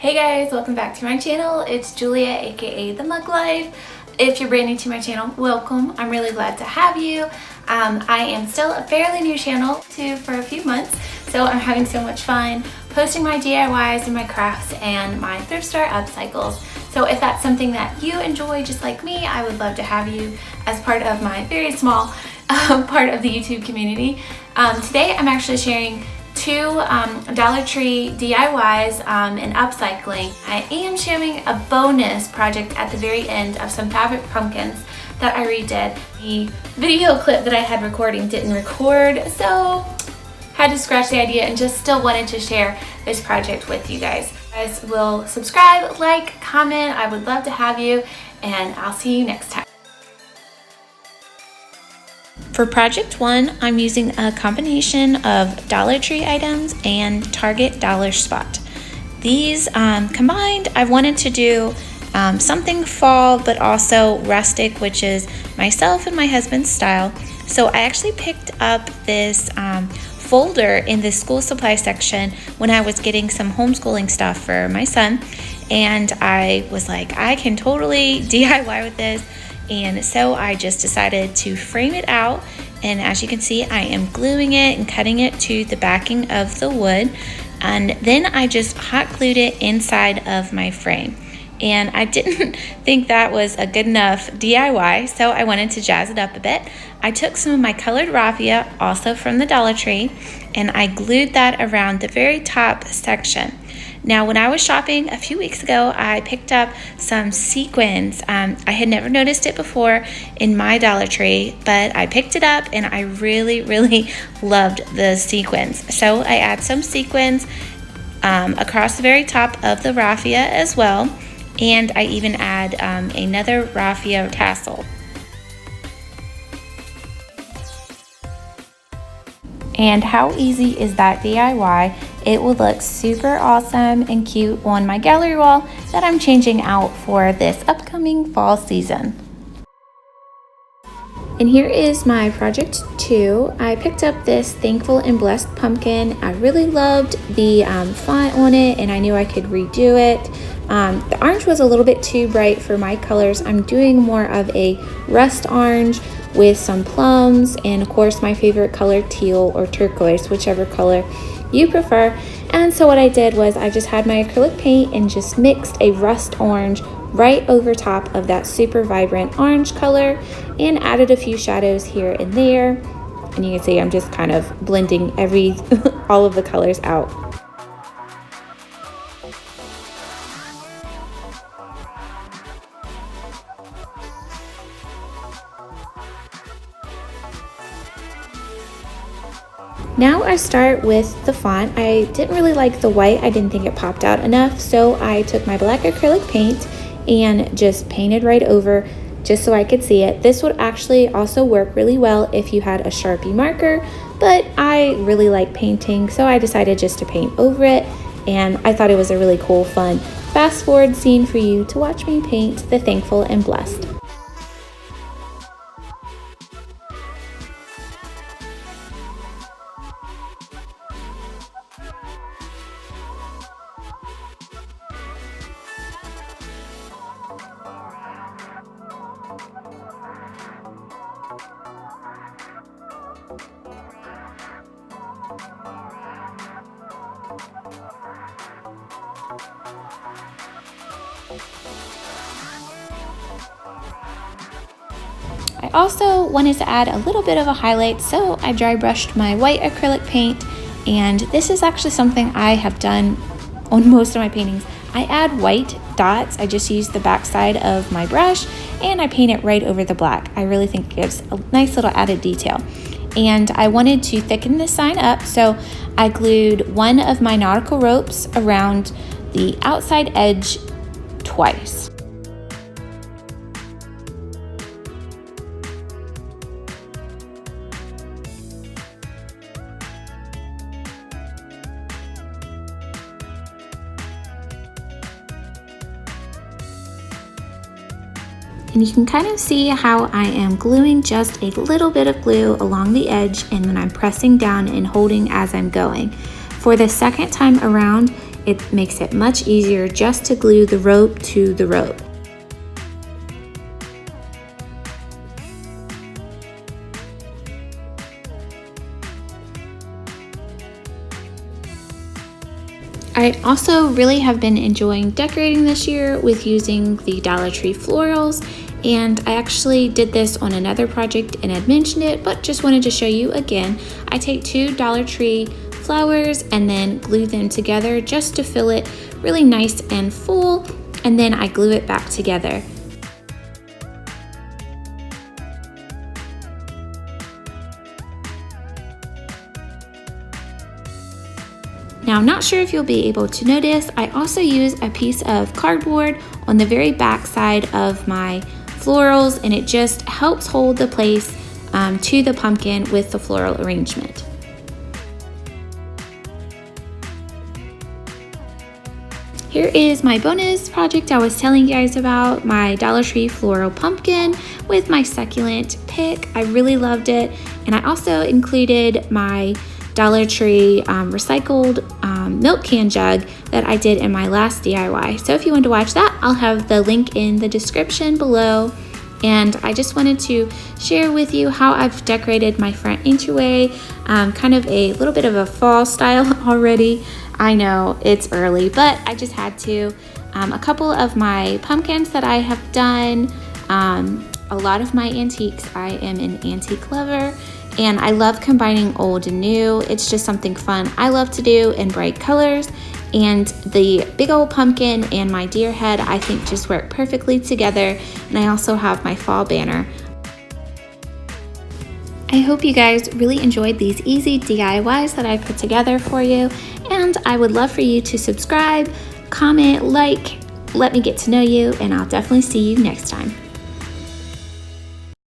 Hey guys, welcome back to my channel. It's Julia, aka The Mug Life. If you're brand new to my channel, welcome. I'm really glad to have you. I am still a fairly new channel for a few months, so I'm having so much fun posting my DIYs and my crafts and my thrift store upcycles. So if that's something that you enjoy just like me, I would love to have you as part of my very small part of the YouTube community. Today I'm actually sharing two Dollar Tree DIYs and upcycling. I am sharing a bonus project at the very end of some fabric pumpkins that I redid. The video clip that I had recording didn't record, so had to scratch the idea and just still wanted to share this project with you guys. You guys will subscribe, like, comment. I would love to have you, and I'll see you next time. For project one, I'm using a combination of Dollar Tree items and Target Dollar Spot. These combined, I wanted to do something fall but also rustic, which is myself and my husband's style. So I actually picked up this folder in the school supply section when I was getting some homeschooling stuff for my son, and I was like, I can totally DIY with this. And so I just decided to frame it out, and as you can see, I am gluing it and cutting it to the backing of the wood, and then I just hot glued it inside of my frame. And I didn't think that was a good enough DIY, so I wanted to jazz it up a bit. I took some of my colored raffia, also from the Dollar Tree, and I glued that around the very top section. Now, when I was shopping a few weeks ago, I picked up some sequins. I had never noticed it before in my Dollar Tree, but I picked it up and I really loved the sequins. So I add some sequins across the very top of the raffia as well, and I even add another raffia tassel. And how easy is that DIY? It will look super awesome and cute on my gallery wall that I'm changing out for this upcoming fall season. And here is my project two. I picked up this Thankful and Blessed pumpkin. I really loved the font on it, and I knew I could redo it. The orange was a little bit too bright for my colors. I'm doing more of a rust orange with some plums, and of course my favorite color, teal or turquoise, whichever color you prefer. And so what I did was I just had my acrylic paint and just mixed a rust orange right over top of that super vibrant orange color and added a few shadows here and there. And you can see I'm just kind of blending all of the colors out. Now I start with the font. I didn't really like the white. I didn't think it popped out enough, so I took my black acrylic paint and just painted right over just so I could see it. This would actually also work really well if you had a Sharpie marker, but I really like painting, so I decided just to paint over it, and I thought it was a really cool, fun, fast forward scene for you to watch me paint the Thankful and Blessed. I also wanted to add a little bit of a highlight, so I dry brushed my white acrylic paint, and this is actually something I have done on most of my paintings. I add white dots. I just use the back side of my brush and I paint it right over the black. I really think it gives a nice little added detail. And I wanted to thicken this sign up, so I glued one of my nautical ropes around the outside edge twice. And you can kind of see how I am gluing just a little bit of glue along the edge, and then I'm pressing down and holding as I'm going. For the second time around, It makes it much easier just to glue the rope to the rope. I also really have been enjoying decorating this year with using the Dollar Tree florals, and I actually did this on another project and had mentioned it, but just wanted to show you again. I take 2 Dollar Tree flowers and then glue them together just to fill it really nice and full, and then I glue it back together. Now, I'm not sure if you'll be able to notice, I also use a piece of cardboard on the very back side of my florals, and it just helps hold the place to the pumpkin with the floral arrangement. Here is my bonus project I was telling you guys about, my Dollar Tree floral pumpkin with my succulent pick. I really loved it, and I also included my Dollar Tree recycled milk can jug that I did in my last DIY. So if you want to watch that, I'll have the link in the description below. And I just wanted to share with you how I've decorated my front entryway, kind of a little bit of a fall style already. I know it's early, but I just had to. A couple of my pumpkins that I have done, a lot of my antiques. I am an antique lover, and I love combining old and new. It's just something fun I love to do in bright colors. And the big old pumpkin and my deer head, I think, just work perfectly together. And I also have my fall banner. I hope you guys really enjoyed these easy DIYs that I put together for you. And I would love for you to subscribe, comment, like, let me get to know you, and I'll definitely see you next time.